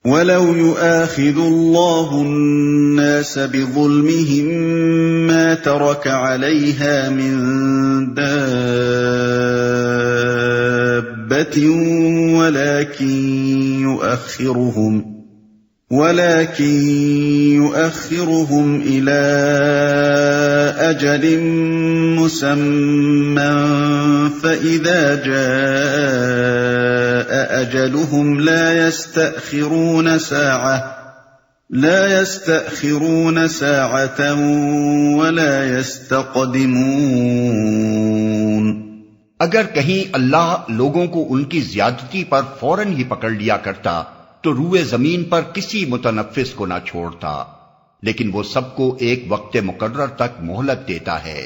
وَلَوْ يُؤَاخِذُ اللَّهُ النَّاسَ بِظُلْمِهِمْ مَا تَرَكَ عَلَيْهَا مِن دَابَّةٍ ولكن يؤخرهم إلى أجل مسمى فإذا جاء أجلهم لا يستأخرون ساعة ولا يستقدمون۔ اگر کہیں اللہ لوگوں کو ان کی زیادتی پر فوراً ہی پکڑ لیا کرتا تو روئے زمین پر کسی متنفس کو نہ چھوڑتا، لیکن وہ سب کو ایک وقت مقرر تک مہلت دیتا ہے،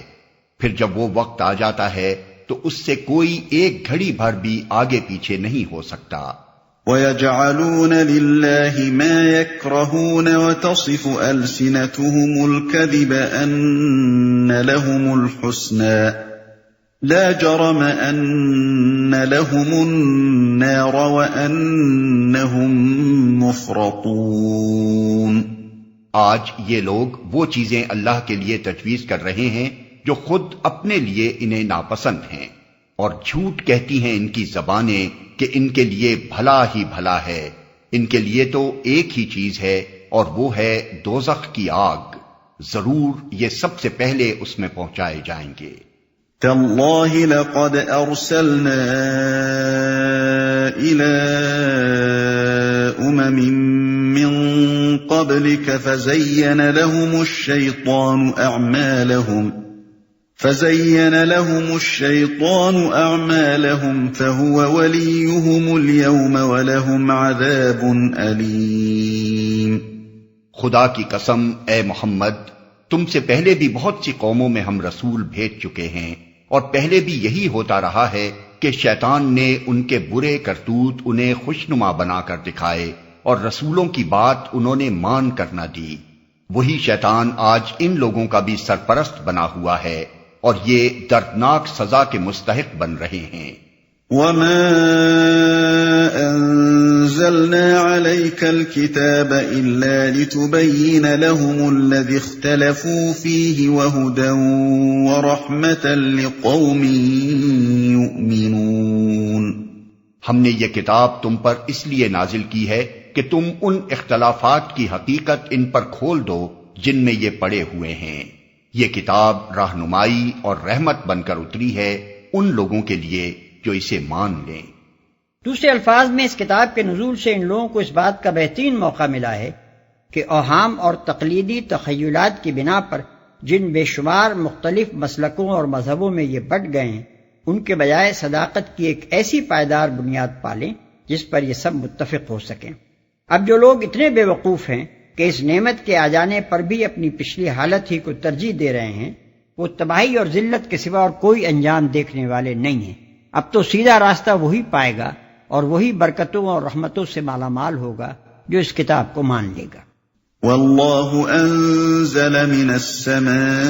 پھر جب وہ وقت آ جاتا ہے تو اس سے کوئی ایک گھڑی بھر بھی آگے پیچھے نہیں ہو سکتا۔ وَيَجْعَلُونَ لِلَّهِ مَا يَكْرَهُونَ وَتَصِفُ أَلْسِنَتُهُمُ الْكَذِبَ أَنَّ لَهُمُ الْحُسْنَى لا جرم أن لهم النار وأنهم مفرطون۔ آج یہ لوگ وہ چیزیں اللہ کے لیے تجویز کر رہے ہیں جو خود اپنے لیے انہیں ناپسند ہیں، اور جھوٹ کہتی ہیں ان کی زبانیں کہ ان کے لیے بھلا ہی بھلا ہے، ان کے لیے تو ایک ہی چیز ہے اور وہ ہے دوزخ کی آگ، ضرور یہ سب سے پہلے اس میں پہنچائے جائیں گے۔ تاللہ لقد ارسلنا الى من قبلك فزين لهم الشيطان اعمالهم فهو وليهم اليوم ولهم عذاب الیم۔ خدا کی قسم اے محمد، تم سے پہلے بھی بہت سی قوموں میں ہم رسول بھیج چکے ہیں، اور پہلے بھی یہی ہوتا رہا ہے کہ شیطان نے ان کے برے کرتوت انہیں خوشنما بنا کر دکھائے اور رسولوں کی بات انہوں نے مان کر نہ دی۔ وہی شیطان آج ان لوگوں کا بھی سرپرست بنا ہوا ہے اور یہ دردناک سزا کے مستحق بن رہے ہیں۔ وَمَا أَنزَلْنَا عَلَيْكَ الْكِتَابَ إِلَّا لِتُبَيِّنَ لَهُمُ الَّذِي اخْتَلَفُوا فِيهِ وَهُدًى وَرَحْمَةً لِقَوْمٍ يُؤْمِنُونَ۔ ہم نے یہ کتاب تم پر اس لیے نازل کی ہے کہ تم ان اختلافات کی حقیقت ان پر کھول دو جن میں یہ پڑے ہوئے ہیں۔ یہ کتاب رہنمائی اور رحمت بن کر اتری ہے ان لوگوں کے لیے جو اسے مان لیں۔ دوسرے الفاظ میں اس کتاب کے نزول سے ان لوگوں کو اس بات کا بہترین موقع ملا ہے کہ اوہام اور تقلیدی تخیلات کی بنا پر جن بے شمار مختلف مسلکوں اور مذہبوں میں یہ بٹ گئے ہیں، ان کے بجائے صداقت کی ایک ایسی پائیدار بنیاد پالیں جس پر یہ سب متفق ہو سکیں۔ اب جو لوگ اتنے بے وقوف ہیں کہ اس نعمت کے آ جانے پر بھی اپنی پچھلی حالت ہی کو ترجیح دے رہے ہیں، وہ تباہی اور ذلت کے سوا اور کوئی انجام دیکھنے والے نہیں ہیں۔ اب تو سیدھا راستہ وہی پائے گا اور وہی برکتوں اور رحمتوں سے مالا مال ہوگا جو اس کتاب کو مان لے گا۔ واللہ انزل من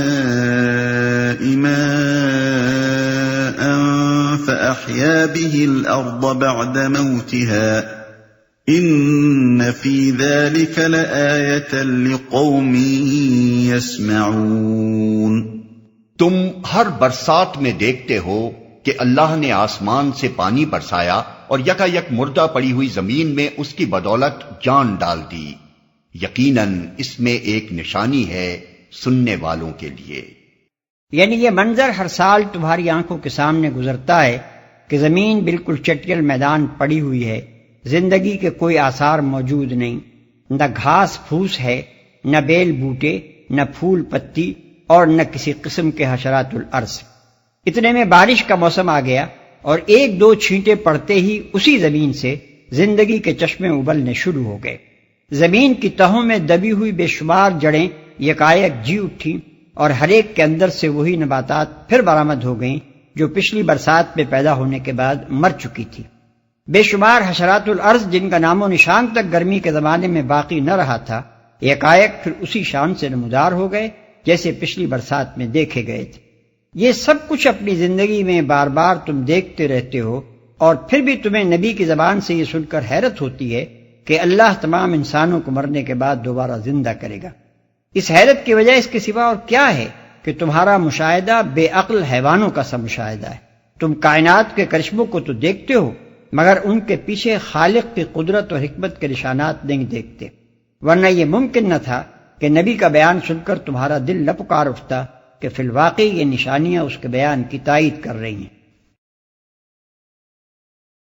السماء ماء فأحیا به الارض بعد موتها ان فی ذلك لآیة لقوم یسمعون۔ تم ہر برسات میں دیکھتے ہو کہ اللہ نے آسمان سے پانی برسایا اور یکا یک مردہ پڑی ہوئی زمین میں اس کی بدولت جان ڈال دی، یقیناً اس میں ایک نشانی ہے سننے والوں کے لیے۔ یعنی یہ منظر ہر سال تمہاری آنکھوں کے سامنے گزرتا ہے کہ زمین بالکل چٹیل میدان پڑی ہوئی ہے، زندگی کے کوئی آثار موجود نہیں، نہ گھاس پھوس ہے، نہ بیل بوٹے، نہ پھول پتی اور نہ کسی قسم کے حشرات الارض۔ اتنے میں بارش کا موسم آ گیا اور ایک دو چھینٹے پڑتے ہی اسی زمین سے زندگی کے چشمے ابلنے شروع ہو گئے۔ زمین کی تہوں میں دبی ہوئی بے شمار جڑیں یکایک جی اٹھیں اور ہر ایک کے اندر سے وہی نباتات پھر برآمد ہو گئیں جو پچھلی برسات میں پیدا ہونے کے بعد مر چکی تھی۔ بے شمار حشرات الارض جن کا نام و نشان تک گرمی کے زمانے میں باقی نہ رہا تھا، یکایک پھر اسی شان سے نمودار ہو گئے جیسے پچھلی برسات میں دیکھے گئے تھے۔ یہ سب کچھ اپنی زندگی میں بار بار تم دیکھتے رہتے ہو، اور پھر بھی تمہیں نبی کی زبان سے یہ سن کر حیرت ہوتی ہے کہ اللہ تمام انسانوں کو مرنے کے بعد دوبارہ زندہ کرے گا۔ اس حیرت کی وجہ اس کے سوا اور کیا ہے کہ تمہارا مشاہدہ بے عقل حیوانوں کا سا مشاہدہ ہے۔ تم کائنات کے کرشموں کو تو دیکھتے ہو مگر ان کے پیچھے خالق کی قدرت اور حکمت کے نشانات نہیں دیکھتے، ورنہ یہ ممکن نہ تھا کہ نبی کا بیان سن کر تمہارا دل نہ پکار اٹھتا کہ فی الواقع یہ نشانیاں اس کے بیان کی تائید کر رہی ہیں۔